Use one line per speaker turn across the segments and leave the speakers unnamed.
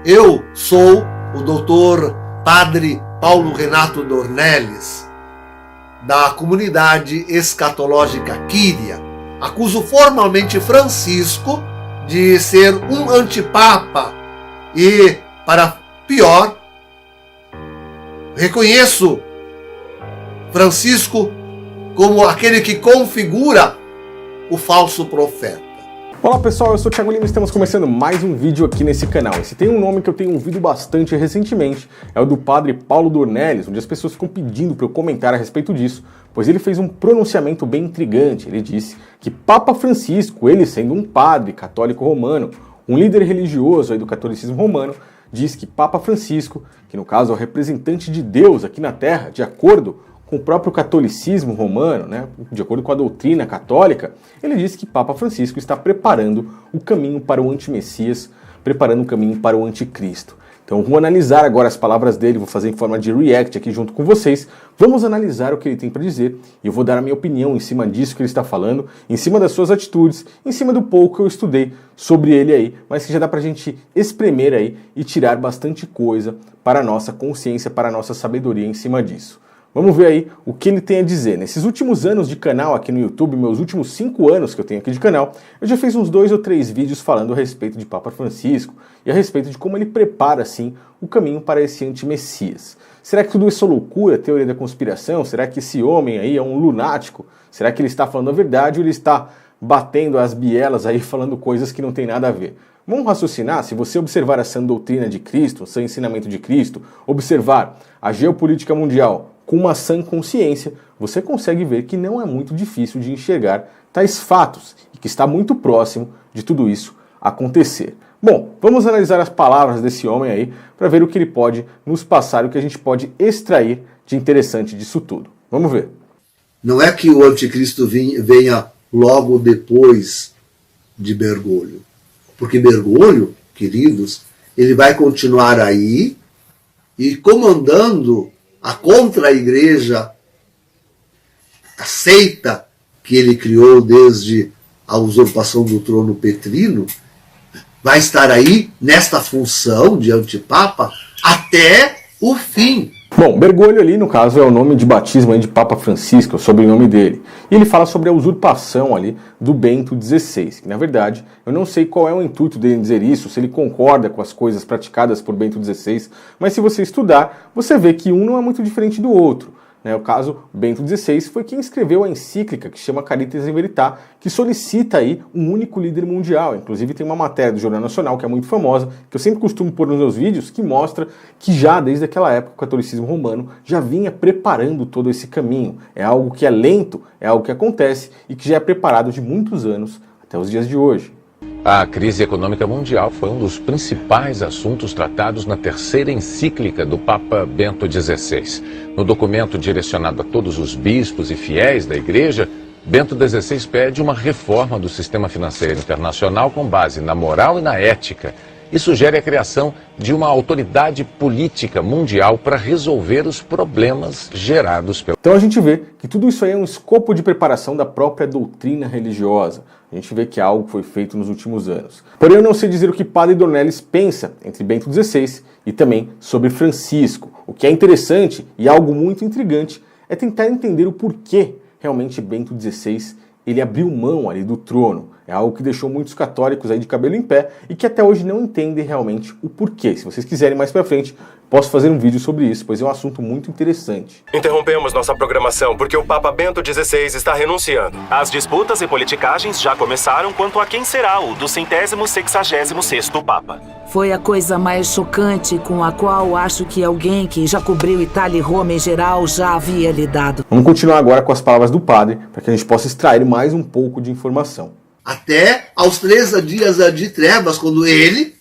Eu sou o doutor Padre Paulo Renato Dornelles, da comunidade escatológica Quíria. Acuso formalmente Francisco de ser um antipapa e, para pior, reconheço Francisco como aquele que configura o falso profeta.
Olá pessoal, eu sou o Thiago Lima e estamos começando mais um vídeo aqui nesse canal. E se tem um nome que eu tenho ouvido bastante recentemente, é o do Padre Paulo Dornelles, onde as pessoas ficam pedindo para eu comentar a respeito disso, pois ele fez um pronunciamento bem intrigante. Ele disse que Papa Francisco, ele sendo um padre católico romano, um líder religioso aí do catolicismo romano, diz que Papa Francisco, que no caso é o representante de Deus aqui na Terra, de acordo com o próprio catolicismo romano, né, de acordo com a doutrina católica, ele diz que Papa Francisco está preparando o caminho para o antimessias, preparando o caminho para o anticristo. Então vou analisar agora as palavras dele, vou fazer em forma de react aqui junto com vocês, vamos analisar o que ele tem para dizer e eu vou dar a minha opinião em cima disso que ele está falando, em cima das suas atitudes, em cima do pouco que eu estudei sobre ele aí, mas que já dá para a gente espremer aí e tirar bastante coisa para a nossa consciência, para a nossa sabedoria em cima disso. Vamos ver aí o que ele tem a dizer. Nesses últimos anos de canal aqui no YouTube, meus últimos 5 anos que eu tenho aqui de canal, eu já fiz uns 2 ou 3 vídeos falando a respeito de Papa Francisco e a respeito de como ele prepara, assim, o caminho para esse anti-messias. Será que tudo isso é loucura, teoria da conspiração? Será que esse homem aí é um lunático? Será que ele está falando a verdade ou ele está batendo as bielas aí, falando coisas que não tem nada a ver? Vamos raciocinar, se você observar a sã doutrina de Cristo, o sã ensinamento de Cristo, observar a geopolítica mundial com uma sã consciência, você consegue ver que não é muito difícil de enxergar tais fatos e que está muito próximo de tudo isso acontecer. Bom, vamos analisar as palavras desse homem aí para ver o que ele pode nos passar, o que a gente pode extrair de interessante disso tudo. Vamos ver.
Não é que o anticristo venha logo depois de Bergoglio, porque Bergoglio, queridos, ele vai continuar aí e comandando a contra-igreja, a seita que ele criou desde a usurpação do trono petrino, vai estar aí nesta função de antipapa até o fim.
Bom, Bergoglio ali, no caso, é o nome de batismo aí de Papa Francisco, é o sobrenome dele. E ele fala sobre a usurpação ali do Bento XVI, que na verdade, eu não sei qual é o intuito dele dizer isso, se ele concorda com as coisas praticadas por Bento XVI, mas se você estudar, você vê que um não é muito diferente do outro. O caso, Bento XVI foi quem escreveu a encíclica que chama Caritas in Veritate, que solicita aí um único líder mundial. Inclusive tem uma matéria do Jornal Nacional que é muito famosa, que eu sempre costumo pôr nos meus vídeos, que mostra que já desde aquela época o catolicismo romano já vinha preparando todo esse caminho. É algo que é lento, é algo que acontece e que já é preparado de muitos anos até os dias de hoje.
A crise econômica mundial foi um dos principais assuntos tratados na terceira encíclica do Papa Bento XVI. No documento direcionado a todos os bispos e fiéis da Igreja, Bento XVI pede uma reforma do sistema financeiro internacional com base na moral e na ética e sugere a criação de uma autoridade política mundial para resolver os problemas gerados pelo...
Então a gente vê que tudo isso aí é um escopo de preparação da própria doutrina religiosa. A gente vê que é algo que foi feito nos últimos anos. Porém, eu não sei dizer o que Padre Dornelles pensa entre Bento XVI e também sobre Francisco. O que é interessante e algo muito intrigante é tentar entender o porquê realmente Bento XVI ele abriu mão ali do trono. É algo que deixou muitos católicos aí de cabelo em pé e que até hoje não entendem realmente o porquê. Se vocês quiserem mais pra frente, posso fazer um vídeo sobre isso, pois é um assunto muito interessante.
Interrompemos nossa programação porque o Papa Bento XVI está renunciando. As disputas e politicagens já começaram quanto a quem será o 266º Papa.
Foi a coisa mais chocante com a qual acho que alguém que já cobriu Itália e Roma em geral já havia lidado.
Vamos continuar agora com as palavras do padre, para que a gente possa extrair mais um pouco de informação.
Até aos 3 dias de trevas, quando ele,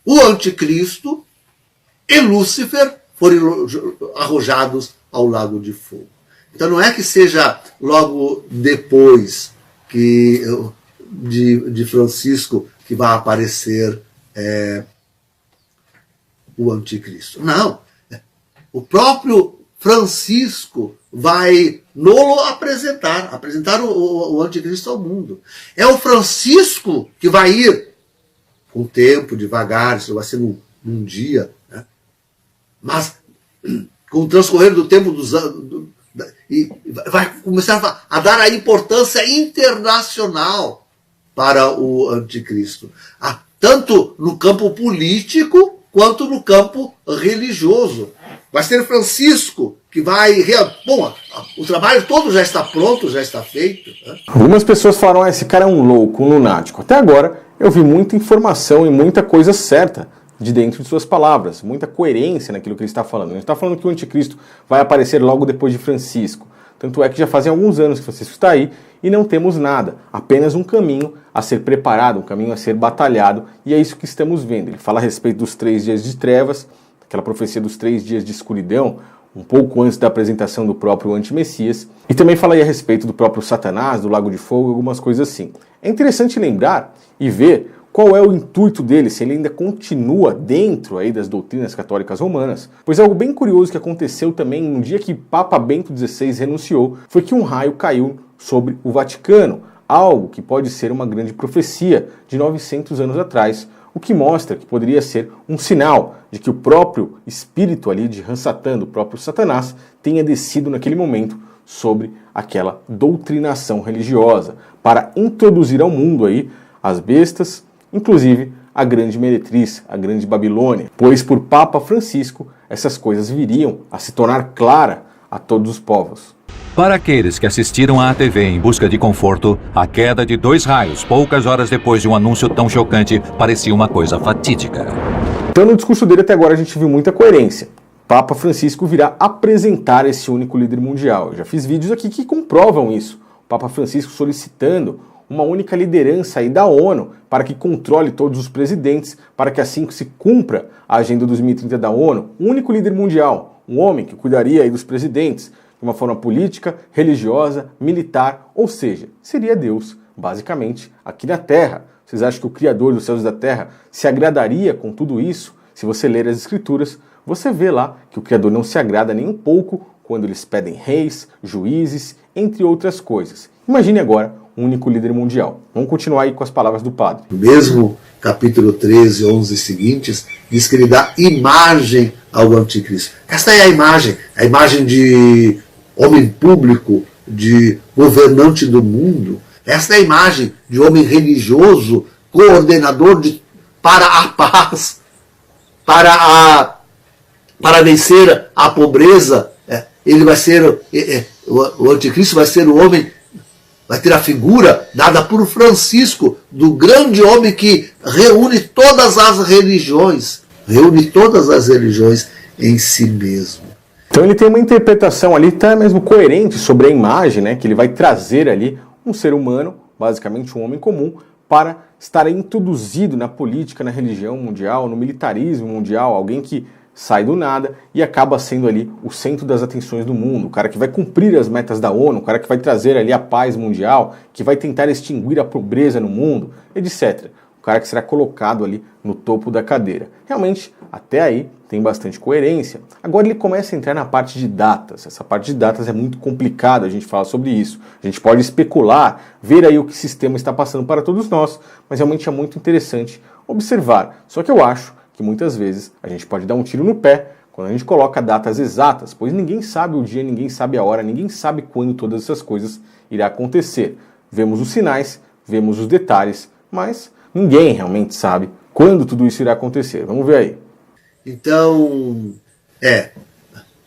o anticristo e Lúcifer foram arrojados ao lago de fogo. Então não é que seja logo depois que de Francisco que vai aparecer o anticristo. Não. O próprio Francisco vai nolo apresentar o anticristo ao mundo. É o Francisco que vai ir com o tempo, devagar, isso vai ser num dia, né? Mas com o transcorrer do tempo dos anos, e vai começar a dar a importância internacional para o anticristo, tanto no campo político quanto no campo religioso. Vai ser Francisco que vai... Bom, o trabalho todo já está pronto, já está feito, né?
Algumas pessoas falaram, esse cara é um louco, um lunático. Até agora eu vi muita informação e muita coisa certa de dentro de suas palavras, muita coerência naquilo que ele está falando. Ele está falando que o anticristo vai aparecer logo depois de Francisco. Tanto é que já fazem alguns anos que Francisco está aí e não temos nada, apenas um caminho a ser preparado, um caminho a ser batalhado, e é isso que estamos vendo. Ele fala a respeito dos 3 dias de trevas, aquela profecia dos 3 dias de escuridão, um pouco antes da apresentação do próprio antimessias, e também fala aí a respeito do próprio Satanás, do Lago de Fogo, algumas coisas assim. É interessante lembrar e ver qual é o intuito dele, se ele ainda continua dentro aí das doutrinas católicas romanas. Pois algo bem curioso que aconteceu também no dia que Papa Bento XVI renunciou foi que um raio caiu sobre o Vaticano, algo que pode ser uma grande profecia de 900 anos atrás, o que mostra que poderia ser um sinal de que o próprio espírito ali de Hansatan, do próprio Satanás, tenha descido naquele momento sobre aquela doutrinação religiosa, para introduzir ao mundo aí as bestas, inclusive a grande meretriz, a grande Babilônia, pois por Papa Francisco essas coisas viriam a se tornar clara a todos os povos.
Para aqueles que assistiram à TV em busca de conforto, a queda de 2 raios poucas horas depois de um anúncio tão chocante parecia uma coisa fatídica.
Então no discurso dele até agora a gente viu muita coerência. Papa Francisco virá apresentar esse único líder mundial. Eu já fiz vídeos aqui que comprovam isso. O Papa Francisco solicitando uma única liderança aí da ONU para que controle todos os presidentes, para que assim se cumpra a Agenda 2030 da ONU, um único líder mundial, um homem que cuidaria aí dos presidentes de uma forma política, religiosa, militar, ou seja, seria Deus, basicamente, aqui na Terra. Vocês acham que o Criador dos céus e da Terra se agradaria com tudo isso? Se você ler as Escrituras, você vê lá que o Criador não se agrada nem um pouco quando eles pedem reis, juízes, entre outras coisas. Imagine agora um único líder mundial. Vamos continuar aí com as palavras do padre.
No mesmo capítulo 13, 11 seguintes, diz que ele dá imagem ao anticristo. Esta é a imagem de homem público, de governante do mundo. Esta é a imagem de homem religioso, coordenador para a paz, para vencer a pobreza. Ele vai ser, o anticristo vai ser o homem, vai ter a figura dada por Francisco, do grande homem que reúne todas as religiões em si mesmo.
Então ele tem uma interpretação ali até mesmo coerente sobre a imagem, né, que ele vai trazer ali um ser humano, basicamente um homem comum, para estar introduzido na política, na religião mundial, no militarismo mundial, alguém que sai do nada e acaba sendo ali o centro das atenções do mundo, o cara que vai cumprir as metas da ONU, o cara que vai trazer ali a paz mundial, que vai tentar extinguir a pobreza no mundo, etc. O cara que será colocado ali no topo da cadeira. Realmente, até aí, tem bastante coerência. Agora ele começa a entrar na parte de datas. Essa parte de datas é muito complicada, a gente fala sobre isso. A gente pode especular, ver aí o que o sistema está passando para todos nós, mas realmente é muito interessante observar. Só que eu acho que muitas vezes a gente pode dar um tiro no pé quando a gente coloca datas exatas, pois ninguém sabe o dia, ninguém sabe a hora, ninguém sabe quando todas essas coisas irão acontecer. Vemos os sinais, vemos os detalhes, mas ninguém realmente sabe quando tudo isso irá acontecer. Vamos ver aí.
Então,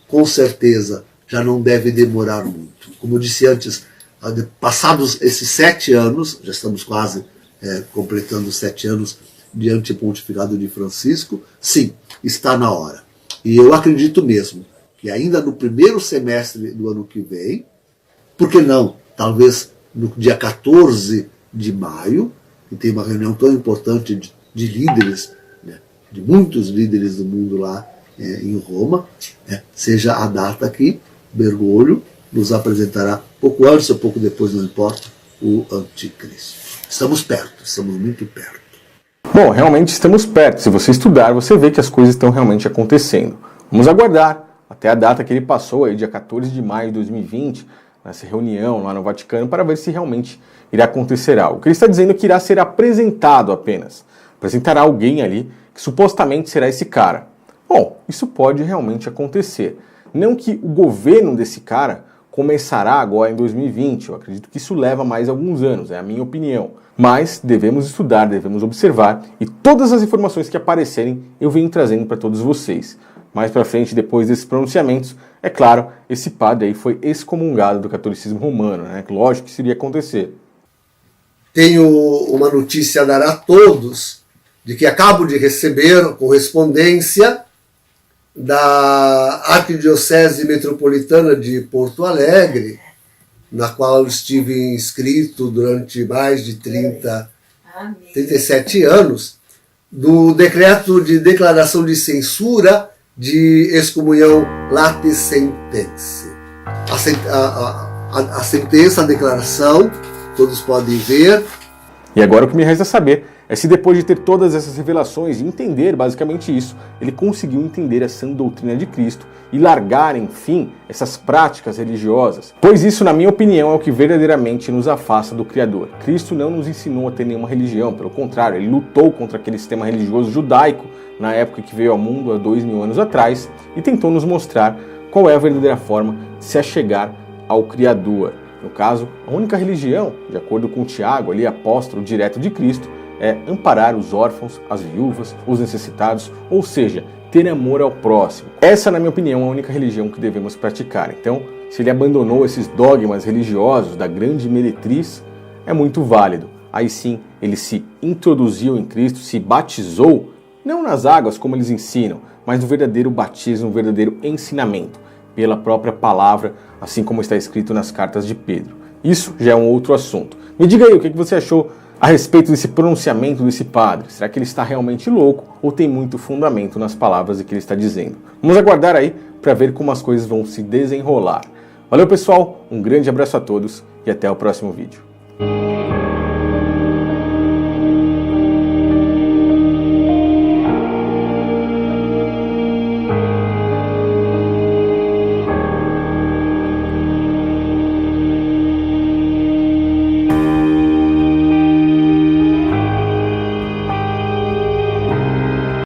com certeza, já não deve demorar muito. Como eu disse antes, passados esses 7 anos, já estamos quase completando 7 anos diante do pontificado de Francisco, sim, está na hora. E eu acredito mesmo que ainda no primeiro semestre do ano que vem, por que não? Talvez no dia 14 de maio, que tem uma reunião tão importante de líderes, de muitos líderes do mundo lá em Roma, seja a data que Bergoglio nos apresentará, pouco antes ou pouco depois, não importa, o anticristo. Estamos perto, estamos muito perto.
Bom, realmente estamos perto. Se você estudar, você vê que as coisas estão realmente acontecendo. Vamos aguardar até a data que ele passou, aí, dia 14 de maio de 2020, nessa reunião lá no Vaticano, para ver se realmente irá acontecer algo. O que ele está dizendo é que irá ser apresentado apenas. apresentará alguém ali que supostamente será esse cara. Bom, isso pode realmente acontecer. Não que o governo desse cara começará agora em 2020, eu acredito que isso leva mais alguns anos, é a minha opinião. Mas devemos estudar, devemos observar e todas as informações que aparecerem eu venho trazendo para todos vocês. Mais para frente, depois desses pronunciamentos, é claro, esse padre aí foi excomungado do catolicismo romano, né? Lógico que isso iria acontecer.
Tenho uma notícia a dar a todos, de que acabo de receber correspondência da Arquidiocese Metropolitana de Porto Alegre, na qual estive inscrito durante mais de 37 anos, do decreto de declaração de censura de excomunhão late sentense. A sentença, a declaração, todos podem ver.
E agora o que me resta saber é se depois de ter todas essas revelações e entender basicamente isso, ele conseguiu entender a sã doutrina de Cristo e largar, enfim, essas práticas religiosas. Pois isso, na minha opinião, é o que verdadeiramente nos afasta do Criador. Cristo não nos ensinou a ter nenhuma religião, pelo contrário, ele lutou contra aquele sistema religioso judaico na época que veio ao mundo há 2000 anos atrás e tentou nos mostrar qual é a verdadeira forma de se achegar ao Criador. No caso, a única religião, de acordo com Tiago, ali apóstolo direto de Cristo, é amparar os órfãos, as viúvas, os necessitados, ou seja, ter amor ao próximo. Essa, na minha opinião, é a única religião que devemos praticar. Então, se ele abandonou esses dogmas religiosos da grande meretriz, é muito válido. Aí sim, ele se introduziu em Cristo, se batizou, não nas águas como eles ensinam, mas no verdadeiro batismo, no verdadeiro ensinamento, pela própria palavra, assim como está escrito nas cartas de Pedro. Isso já é um outro assunto. Me diga aí o que você achou a respeito desse pronunciamento desse padre. Será que ele está realmente louco ou tem muito fundamento nas palavras que ele está dizendo? Vamos aguardar aí para ver como as coisas vão se desenrolar. Valeu, pessoal, um grande abraço a todos e até o próximo vídeo.